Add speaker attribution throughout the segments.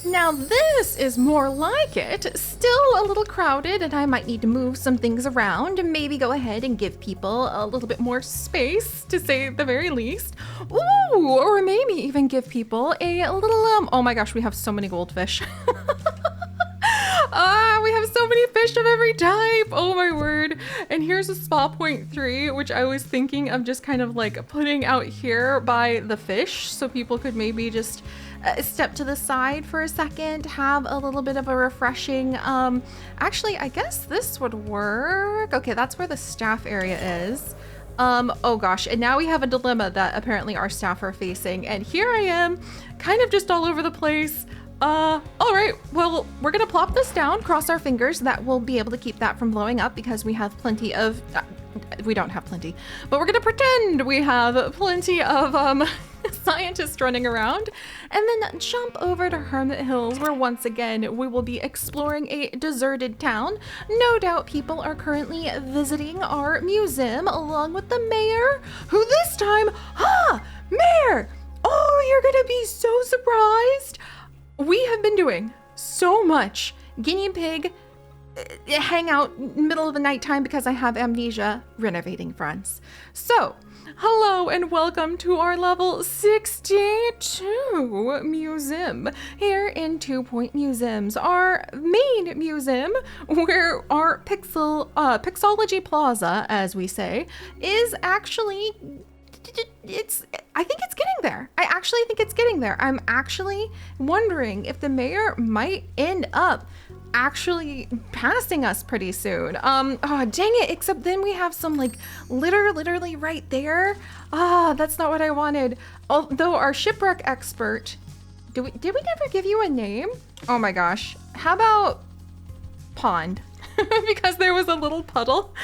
Speaker 1: Now this is more like it. Still a little crowded and I might need to move some things around and maybe go ahead and give people a little bit more space, to say the very least. Ooh, or maybe even give people a little, oh my gosh, we have so many goldfish. We have so many fish of every type. Oh my word. And here's a spa point 3, which I was thinking of just kind of like putting out here by the fish so people could maybe just step to the side for a second, have a little bit of a refreshing, actually, I guess this would work. Okay, that's where the staff area is. Oh gosh, and now we have a dilemma that apparently our staff are facing, and here I am, kind of just all over the place. All right, well, we're gonna plop this down, cross our fingers that we'll be able to keep that from blowing up because we have plenty of, we don't have plenty, but we're gonna pretend we have plenty of, scientists running around, and then jump over to Hermit Hills, where once again we will be exploring a deserted town. No doubt people are currently visiting our museum along with the mayor, who this time, mayor, oh, you're gonna be so surprised. We have been doing so much guinea pig hangout middle of the nighttime because I have amnesia renovating fronts. So hello and welcome to our level 62 museum here in 2 Point Museums, our main museum where our Pixology Plaza, as we say, is actually, I think it's getting there. I actually think it's getting there. I'm actually wondering if the mayor might end up actually passing us pretty soon. Oh, dang it. Except then we have some like literally right there. That's not what I wanted. Although our shipwreck expert, did we never give you a name? Oh my gosh. How about Pond? Because there was a little puddle.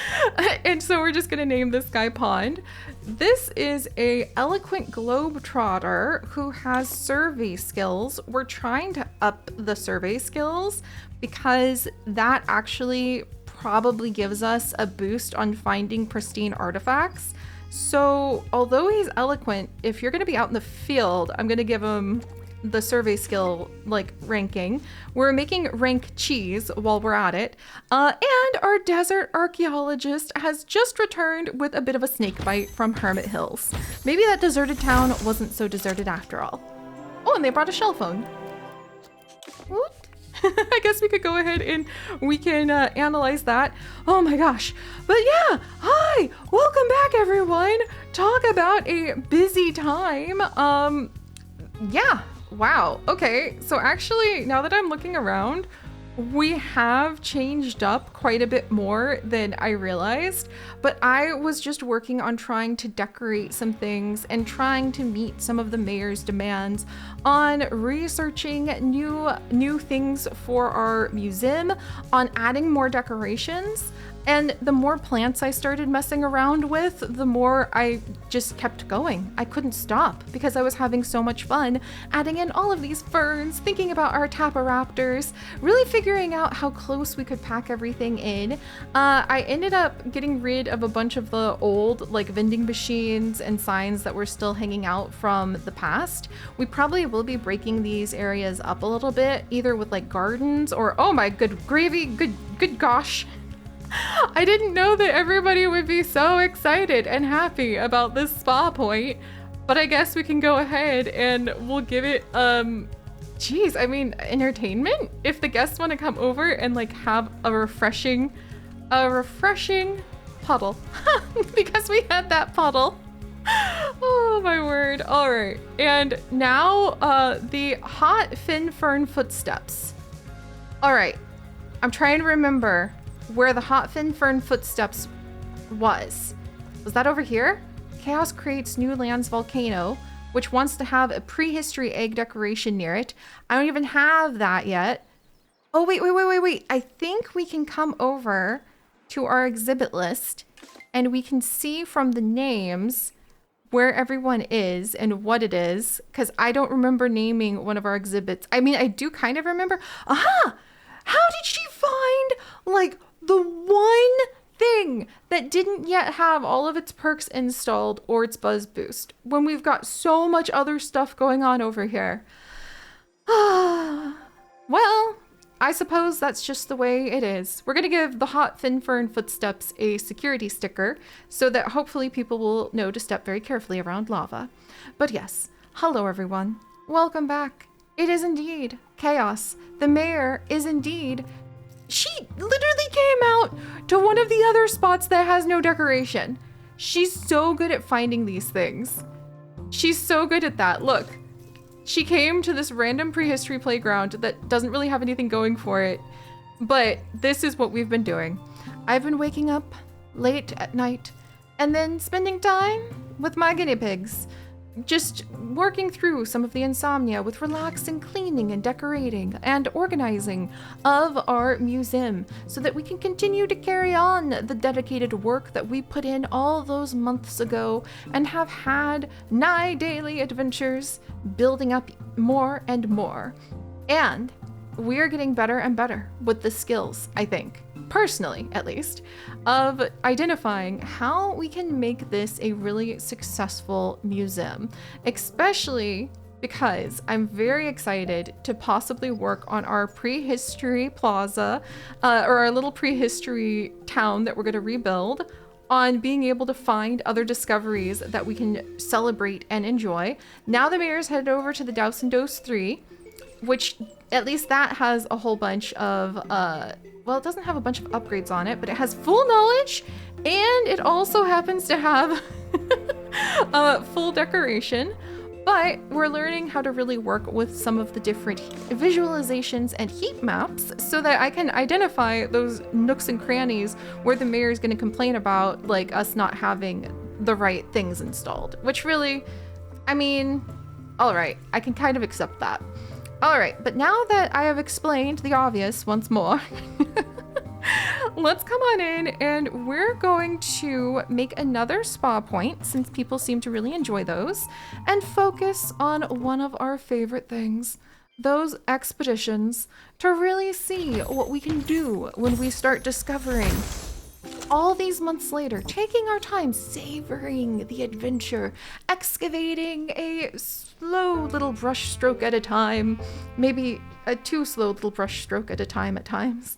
Speaker 1: And so we're just gonna name this guy Pond. This is a eloquent globetrotter who has survey skills. We're trying to up the survey skills because that actually probably gives us a boost on finding pristine artifacts. So although he's eloquent, if you're gonna be out in the field, I'm gonna give him the survey skill like ranking. We're making rank cheese while we're at it. And our desert archaeologist has just returned with a bit of a snake bite from Hermit Hills. Maybe that deserted town wasn't so deserted after all. Oh, and they brought a shell phone. What? I guess we could go ahead and we can analyze that. Oh my gosh. But yeah, hi, welcome back everyone. Talk about a busy time. Yeah. Wow. Okay. So actually, now that I'm looking around, we have changed up quite a bit more than I realized, but I was just working on trying to decorate some things and trying to meet some of the mayor's demands on researching new things for our museum, on adding more decorations. And the more plants I started messing around with, the more I just kept going. I couldn't stop because I was having so much fun adding in all of these ferns, thinking about our Taparaptors, really figuring out how close we could pack everything in. I ended up getting rid of a bunch of the old like vending machines and signs that were still hanging out from the past. We probably will be breaking these areas up a little bit, either with like gardens or, oh my good gravy, good gosh. I didn't know that everybody would be so excited and happy about this spa point, but I guess we can go ahead and we'll give it, geez, I mean, entertainment? If the guests want to come over and like have a refreshing puddle, because we had that puddle. Oh my word. All right. And now, the hot fin fern footsteps. All right. I'm trying to remember where the hot fin fern footsteps was. Was that over here? Chaos creates new lands volcano, which wants to have a prehistory egg decoration near it. I don't even have that yet. Oh, wait. I think we can come over to our exhibit list and we can see from the names where everyone is and what it is, because I don't remember naming one of our exhibits. I mean, I do kind of remember. Aha! How did she find like the one thing that didn't yet have all of its perks installed or its buzz boost when we've got so much other stuff going on over here? Well, I suppose that's just the way it is. We're gonna give the Hot Fin Fern Footsteps a security sticker so that hopefully people will know to step very carefully around lava. But yes, hello everyone. Welcome back. It is indeed Chaos. The mayor is indeed... She literally came out to one of the other spots that has no decoration. She's so good at finding these things. She's so good at that. Look. She came to this random prehistory playground that doesn't really have anything going for it, but this is what we've been doing. I've been waking up late at night and then spending time with my guinea pigs, just working through some of the insomnia with relaxing cleaning and decorating and organizing of our museum so that we can continue to carry on the dedicated work that we put in all those months ago and have had nigh daily adventures building up more and more. And we are getting better and better with the skills, I think, personally at least, of identifying how we can make this a really successful museum, especially because I'm very excited to possibly work on our prehistory plaza, or our little prehistory town that we're going to rebuild, on being able to find other discoveries that we can celebrate and enjoy. Now the mayor's headed over to the Douse and Dose 3, which at least that has a whole bunch of, well, it doesn't have a bunch of upgrades on it, but it has full knowledge, and it also happens to have full decoration. But we're learning how to really work with some of the different visualizations and heat maps so that I can identify those nooks and crannies where the mayor is going to complain about, like, us not having the right things installed, which really, I mean, all right, I can kind of accept that. All right, but now that I have explained the obvious once more, let's come on in and we're going to make another spa point, since people seem to really enjoy those, and focus on one of our favorite things, those expeditions, to really see what we can do when we start discovering all these months later, taking our time, savoring the adventure, excavating a slow little brush stroke at a time, maybe a too slow little brush stroke at a time at times.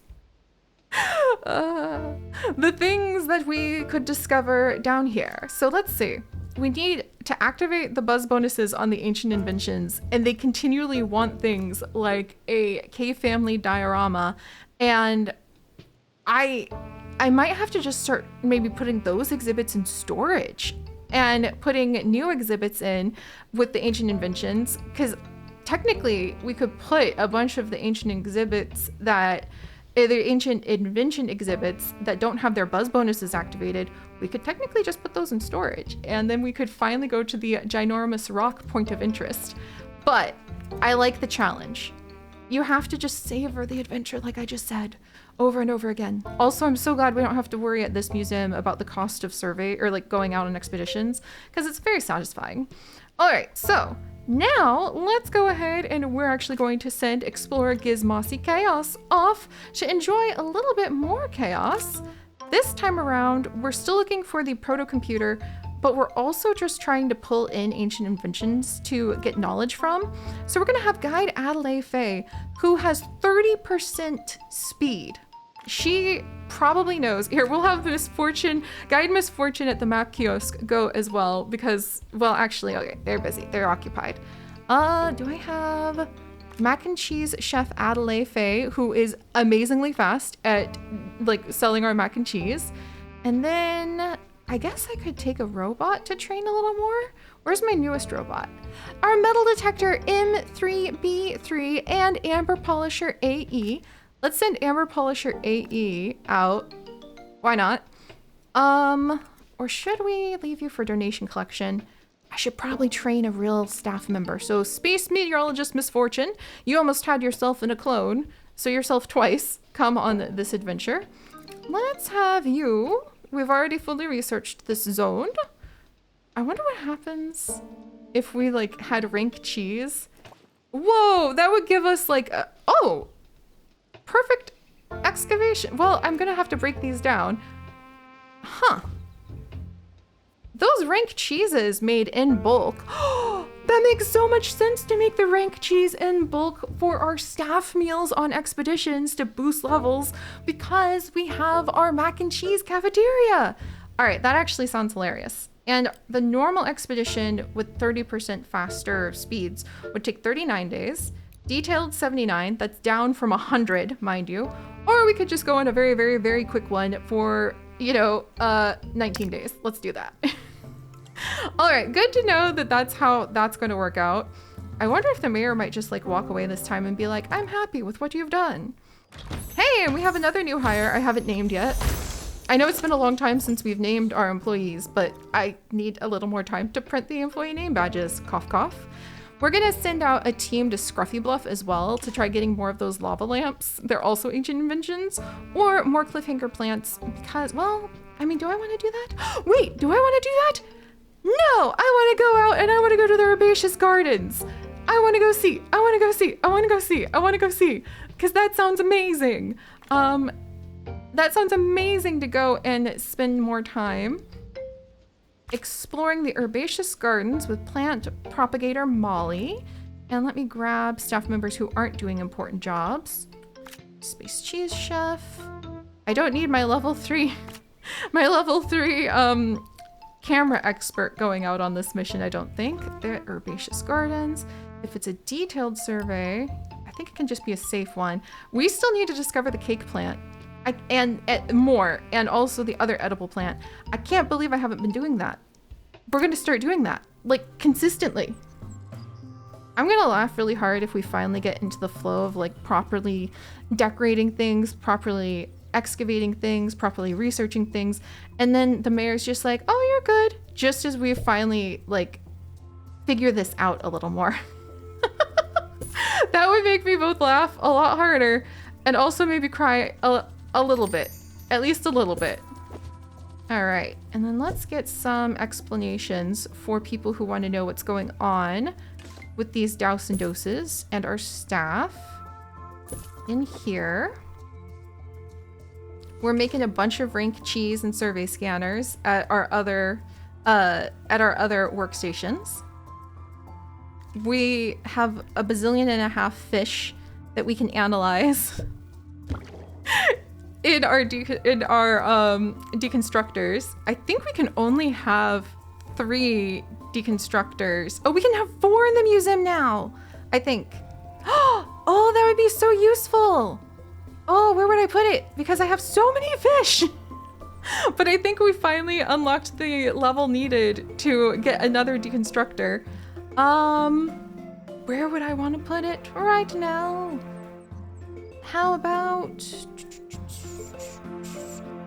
Speaker 1: The things that we could discover down here. So let's see. We need to activate the buzz bonuses on the ancient inventions, and they continually want things like a K family diorama, and I might have to just start maybe putting those exhibits in storage and putting new exhibits in with the ancient inventions, because technically we could put a bunch of the ancient exhibits that the ancient invention exhibits that don't have their buzz bonuses activated, we could technically just put those in storage, and then we could finally go to the ginormous rock point of interest. But I like the challenge. You have to just savor the adventure, like I just said, over and over again. Also, I'm so glad we don't have to worry at this museum about the cost of survey or like going out on expeditions, because it's very satisfying. All right, so now let's go ahead and we're actually going to send Explorer Gizmosi Chaos off to enjoy a little bit more chaos. This time around, we're still looking for the proto-computer, but we're also just trying to pull in ancient inventions to get knowledge from. So we're gonna have Guide Adelaide Faye, who has 30% speed. She probably knows. Here, we'll have Guide Misfortune at the map kiosk go as well, because, well, actually, okay, they're busy. They're occupied. Do I have Mac and Cheese Chef Adelaide Faye, who is amazingly fast at, like, selling our mac and cheese. And then I guess I could take a robot to train a little more. Where's my newest robot? Our metal detector M3B3 and Amber Polisher AE. Let's send Amber Polisher AE out. Why not? Or should we leave you for donation collection? I should probably train a real staff member. So Space Meteorologist Misfortune, you almost had yourself in a clone, so yourself twice, come on this adventure. Let's have you. We've already fully researched this zone. I wonder what happens if we like had rank cheese. Whoa, that would give us like oh, perfect excavation. Well, I'm gonna have to break these down. Huh. Those rank cheeses made in bulk. That makes so much sense to make the rank cheese in bulk for our staff meals on expeditions to boost levels because we have our mac and cheese cafeteria. All right, that actually sounds hilarious. And the normal expedition with 30% faster speeds would take 39 days. Detailed 79, that's down from 100, mind you. Or we could just go on a very, very, very quick one for, 19 days. Let's do that. All right, good to know that that's how that's going to work out. I wonder if the mayor might just like walk away this time and be like, I'm happy with what you've done. Hey, and we have another new hire I haven't named yet. I know it's been a long time since we've named our employees, but I need a little more time to print the employee name badges. Cough, cough. We're gonna send out a team to Scruffy Bluff as well to try getting more of those lava lamps. They're also ancient inventions, or more cliffhanger plants because, well, I mean, do I want to do that? Wait, do I want to do that? No, I want to go out and I want to go to the Herbaceous Gardens. I want to go see. I want to go see. I want to go see. I want to go see. Because that sounds amazing. That sounds amazing to go and spend more time exploring the Herbaceous Gardens with plant propagator Molly. And let me grab staff members who aren't doing important jobs. Space Cheese Chef. I don't need my level 3 camera expert going out on this mission, I don't think. The Herbaceous Gardens. If it's a detailed survey, I think it can just be a safe one. We still need to discover the cake plant. And more, and also the other edible plant. I can't believe I haven't been doing that. We're gonna start doing that, like, consistently. I'm gonna laugh really hard if we finally get into the flow of like properly decorating things, properly excavating things, properly researching things, and then the mayor's just like, oh, you're good, just as we finally like figure this out a little more. That would make me both laugh a lot harder and also maybe cry a little bit, at least a little bit. All right, and then let's get some explanations for people who want to know what's going on with these Douse and Doses and our staff in here. We're making a bunch of rank cheese and survey scanners at our other workstations. We have a bazillion and a half fish that we can analyze in our deconstructors. I think we can only have 3 deconstructors. Oh, we can have 4 in the museum now, I think. Oh, that would be so useful. Oh, where would I put it? Because I have so many fish. But I think we finally unlocked the level needed to get another deconstructor. Where would I want to put it right now? How about...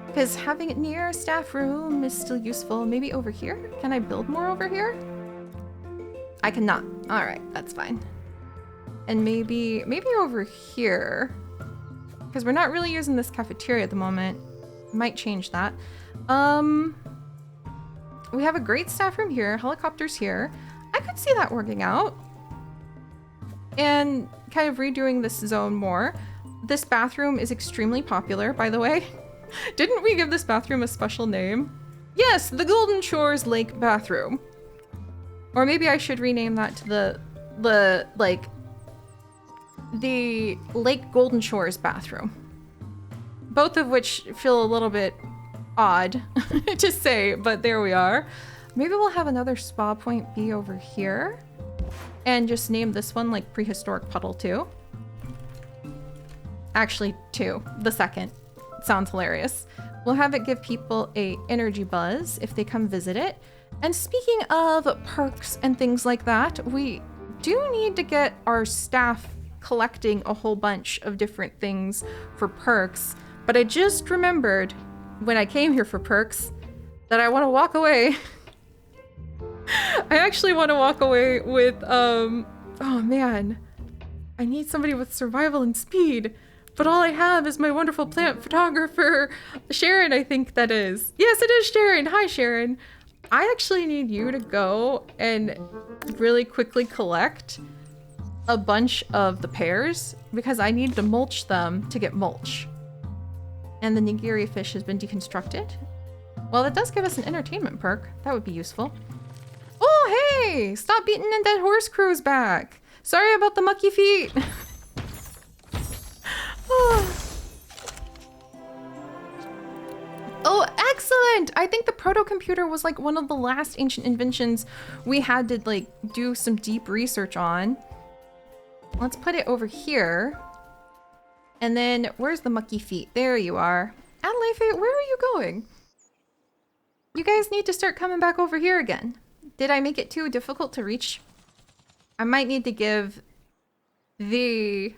Speaker 1: Because having it near a staff room is still useful. Maybe over here? Can I build more over here? I cannot. All right, that's fine. And maybe over here, because we're not really using this cafeteria at the moment. Might change that. We have a great staff room here, helicopters here. I could see that working out. And kind of redoing this zone more. This bathroom is extremely popular, by the way. Didn't we give this bathroom a special name? Yes, the Golden Shores Lake bathroom. Or maybe I should rename that to the Lake Golden Shores bathroom. Both of which feel a little bit odd to say, but there we are. Maybe we'll have another spa point be over here and just name this one like Prehistoric Puddle 2. Actually 2, the second. Sounds hilarious. We'll have it give people a energy buzz if they come visit it. And speaking of perks and things like that, we do need to get our staff collecting a whole bunch of different things for perks. But I just remembered when I came here for perks that I want to walk away. I actually want to walk away with, oh man, I need somebody with survival and speed. But all I have is my wonderful plant photographer, Sharon, I think that is. Yes, it is Sharon. Hi, Sharon. I actually need you to go and really quickly collect a bunch of the pears because I need to mulch them to get mulch. And the nigiri fish has been deconstructed. Well, that does give us an entertainment perk. That would be useful. Oh, Hey, Stop Beating and Dead Horse Crew's back. Sorry about the mucky feet. Oh, excellent! I think the proto-computer was like one of the last ancient inventions we had to like do some deep research on. Let's put it over here. And then where's the mucky feet? There you are. Adelaide, where are you going? You guys need to start coming back over here again. Did I make it too difficult to reach? I might need to give the...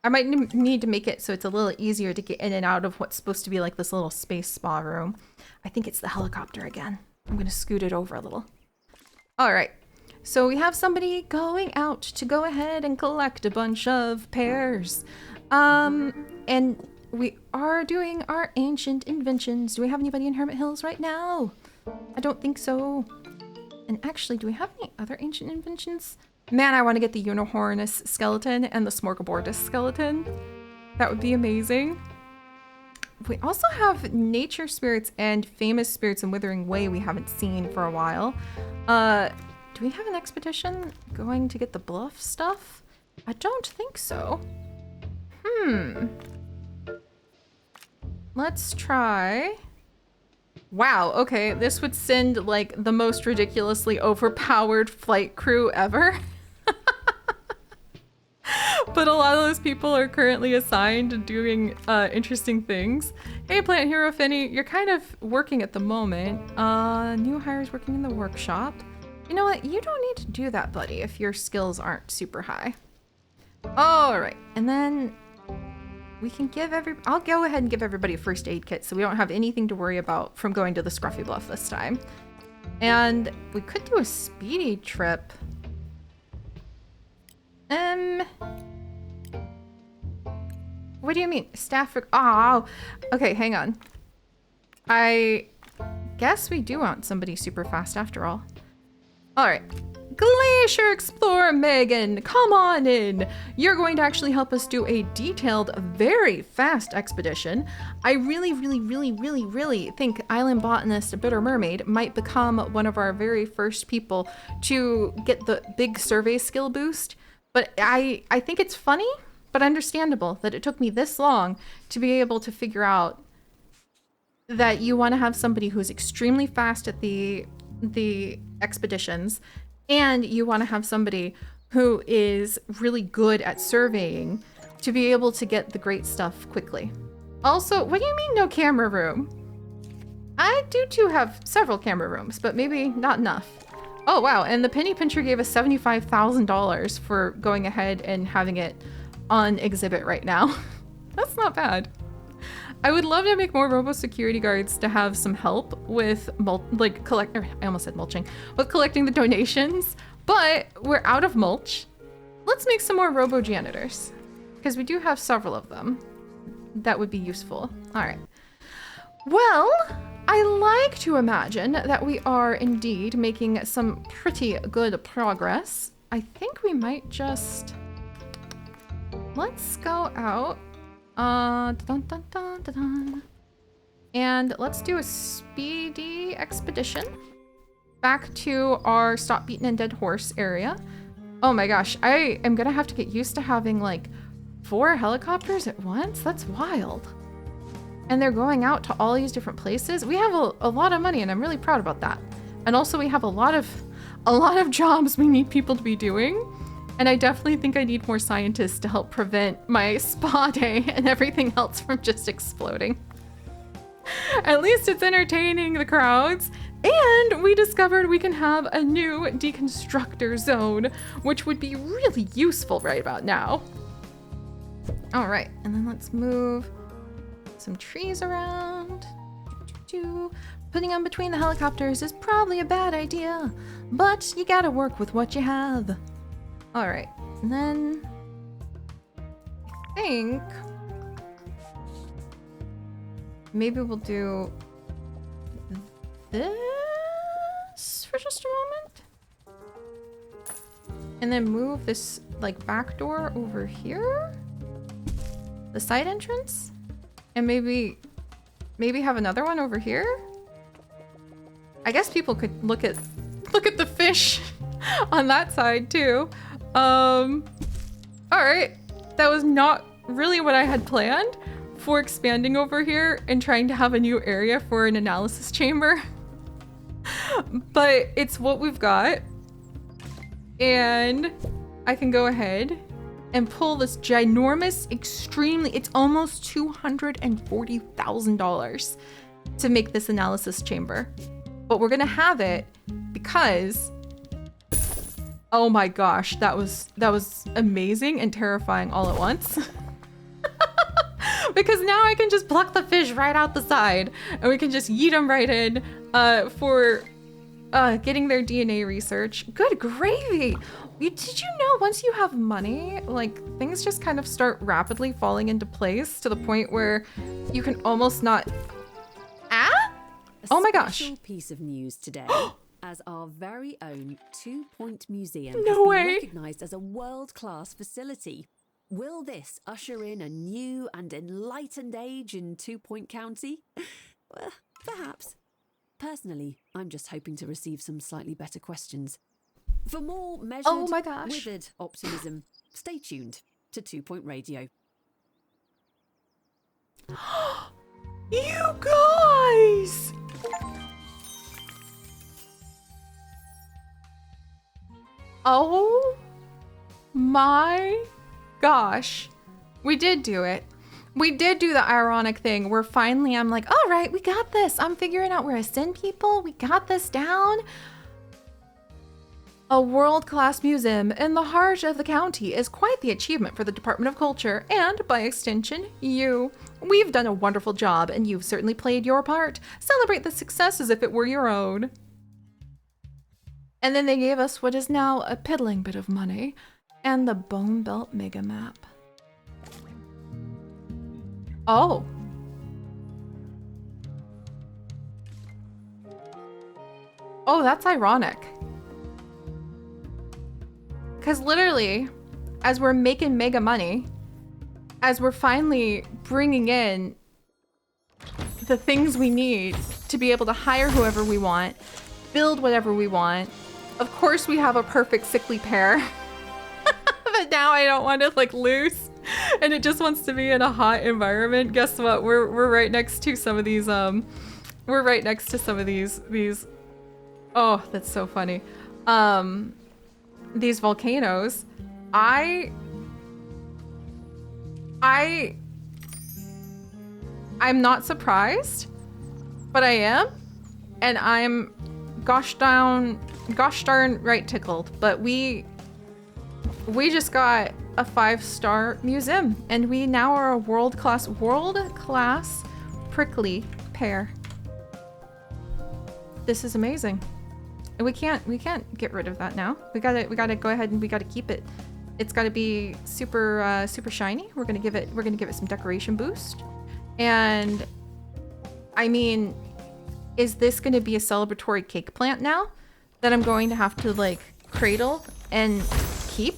Speaker 1: I might need to make it so it's a little easier to get in and out of what's supposed to be like this little space spa room. I think it's the helicopter again. I'm gonna scoot it over a little. All right, so we have somebody going out to go ahead and collect a bunch of pears. And we are doing our ancient inventions. Do we have anybody in Hermit Hills right now? I don't think so. And actually, do we have any other ancient inventions? Man, I want to get the Unicornus skeleton and the Smorgasbordus skeleton. That would be amazing. We also have nature spirits and famous spirits in Withering Way we haven't seen for a while. Do we have an expedition going to get the bluff stuff? I don't think so. Let's try. Wow, okay, this would send like the most ridiculously overpowered flight crew ever. But a lot of those people are currently assigned to doing interesting things. Hey, Plant Hero Finny, you're kind of working at the moment. New hires working in the workshop. You know what? You don't need to do that, buddy, if your skills aren't super high. All right, and then we can give I'll go ahead and give everybody a first aid kit so we don't have anything to worry about from going to the Scruffy Bluff this time. And we could do a speedy trip. What do you mean? Staff oh, okay, hang on. I guess we do want somebody super fast after all. All right. Glacier Explorer Megan, come on in. You're going to actually help us do a detailed, very fast expedition. I really think Island Botanist Bitter Mermaid might become one of our very first people to get the big survey skill boost. But I think it's funny, but understandable that it took me this long to be able to figure out that you want to have somebody who's extremely fast at the expeditions, and you want to have somebody who is really good at surveying to be able to get the great stuff quickly. Also, what do you mean no camera room? I do too have several camera rooms, but maybe not enough. Oh wow, and the Penny Pincher gave us $75,000 for going ahead and having it on exhibit right now. That's not bad. I would love to make more robo security guards to have some help with I almost said mulching, with collecting the donations, but we're out of mulch. Let's make some more robo janitors because we do have several of them. That would be useful. All right. Well, I like to imagine that we are indeed making some pretty good progress. I think we might just, let's go out. And let's do a speedy expedition back to our Stop Beaten and Dead Horse area. Oh my gosh, I am gonna have to get used to having like 4 helicopters at once. That's wild. And they're going out to all these different places. We have a lot of money and I'm really proud about that. And also we have a lot of jobs we need people to be doing. And I definitely think I need more scientists to help prevent my spa day and everything else from just exploding. At least it's entertaining the crowds. And we discovered we can have a new deconstructor zone, which would be really useful right about now. All right, and then let's move some trees around. Putting them between the helicopters is probably a bad idea, but you gotta work with what you have. All right, and then I think maybe we'll do this for just a moment. And then move this like back door over here. The side entrance. And maybe have another one over here. I guess people could look at the fish on that side too. All right, that was not really what I had planned for expanding over here and trying to have a new area for an analysis chamber. But it's what we've got. And I can go ahead and pull this ginormous, it's almost $240,000 to make this analysis chamber. But we're gonna have it because, oh my gosh, that was amazing and terrifying all at once. Because now I can just pluck the fish right out the side and we can just yeet them right in for getting their DNA research. Good gravy. Did you know once you have money, like things just kind of start rapidly falling into place to the point where you can almost not... Oh my gosh.
Speaker 2: A special piece of news today. As our very own 2 Point Museum
Speaker 1: No
Speaker 2: has been
Speaker 1: way.
Speaker 2: recognised as a world-class facility. Will this usher in a new and enlightened age in 2 Point County? Well, perhaps. Personally, I'm just hoping to receive some slightly better questions. For more measured,
Speaker 1: Oh my gosh.
Speaker 2: withered optimism, stay tuned to 2 Point Radio.
Speaker 1: You guys! Oh my gosh. We did do it. We did do the ironic thing where finally I'm like, all right, we got this. I'm figuring out where to send people. We got this down. A world-class museum in the heart of the county is quite the achievement for the Department of Culture and, by extension, you. We've done a wonderful job and you've certainly played your part. Celebrate the success as if it were your own. And then they gave us what is now a piddling bit of money and the Bone Belt Mega Map. Oh. Oh, that's ironic. Because literally, as we're making mega money, as we're finally bringing in the things we need to be able to hire whoever we want, build whatever we want, of course we have a perfect sickly pair that now I don't want to like lose, and it just wants to be in a hot environment. Guess what? We're right next to some of these we're right next to some of these oh, that's so funny. These volcanoes. I'm not surprised, but I am, and I'm gosh darn right tickled. But we just got a 5-star museum, and we now are a world-class prickly pear. This is amazing. And we can't get rid of that now. We gotta go ahead and we gotta keep it. It's gotta be super shiny. We're gonna give it some decoration boost. And I mean, is this gonna be a celebratory cake plant now that I'm going to have to like cradle and keep?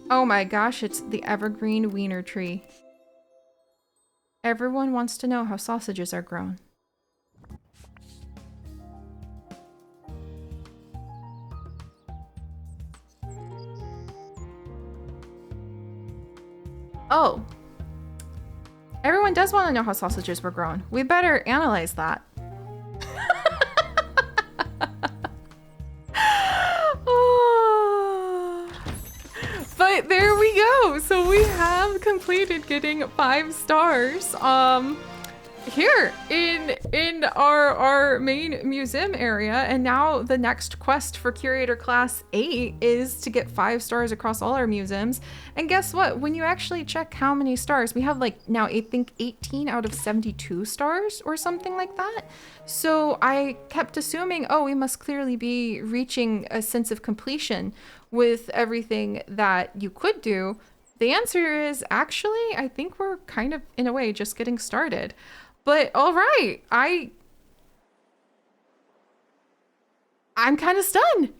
Speaker 1: Oh my gosh, it's the evergreen wiener tree. Everyone wants to know how sausages are grown. Oh. Everyone does want to know how sausages were grown. We better analyze that. But there we go. So we have completed getting 5 stars. Here in our main museum area, and now the next quest for Curator Class 8 is to get 5 stars across all our museums. And guess what? When you actually check how many stars, we have like now I think 18 out of 72 stars or something like that. So I kept assuming, oh, we must clearly be reaching a sense of completion with everything that you could do. The answer is actually, I think we're kind of in a way just getting started. But all right, I'm kind of stunned.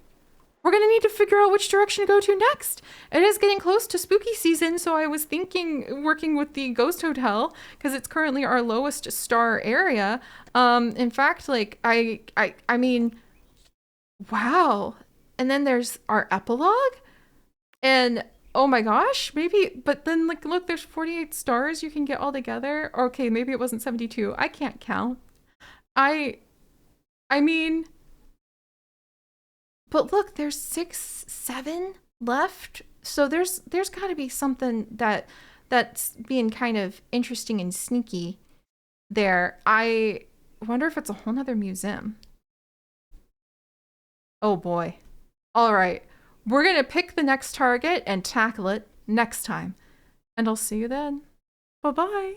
Speaker 1: We're gonna need to figure out which direction to go to next. It is getting close to spooky season, so I was thinking working with the Ghost Hotel because it's currently our lowest star area. In fact, like I mean, wow, and then there's our epilogue, and oh my gosh, maybe, but then like look, there's 48 stars you can get all together. Okay, maybe it wasn't 72. I can't count. I mean, but look, there's 6, 7 left. So there's got to be something that's being kind of interesting and sneaky there. I wonder if it's a whole nother museum. Oh boy. All right. We're going to pick the next target and tackle it next time. And I'll see you then. Bye-bye.